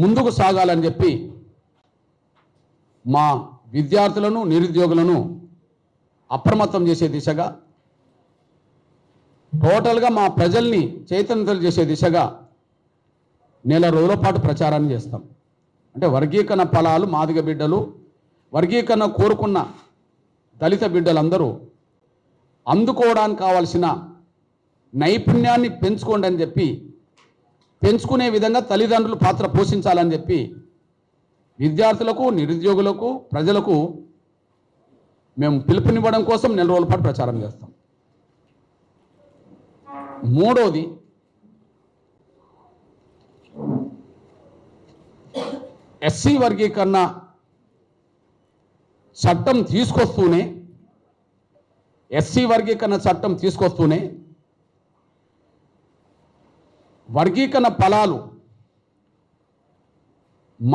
ముందుకు సాగాలని చెప్పి మా విద్యార్థులను నిరుద్యోగులను అప్రమత్తం చేసే దిశగా టోటల్గా మా ప్రజల్ని చైతన్యతలు చేసే దిశగా నెల రోజుల పాటు ప్రచారాన్ని చేస్తాం. అంటే వర్గీకరణ ఫలాలు మాదిగ బిడ్డలు, వర్గీకరణ కోరుకున్న దళిత బిడ్డలందరూ అందుకోవడానికి కావాల్సిన నైపుణ్యాన్ని పెంచుకోండి అని చెప్పి, పెంచుకునే విధంగా తల్లిదండ్రులు పాత్ర పోషించాలని చెప్పి విద్యార్థులకు, నిరుద్యోగులకు, ప్రజలకు మేము పిలుపునివ్వడం కోసం నెల రోజుల పాటు ప్రచారం చేస్తాం. మూడోది, ఎస్సీ వర్గీకరణ చట్టం తీసుకొస్తూనే వర్గీకరణ ఫలాలు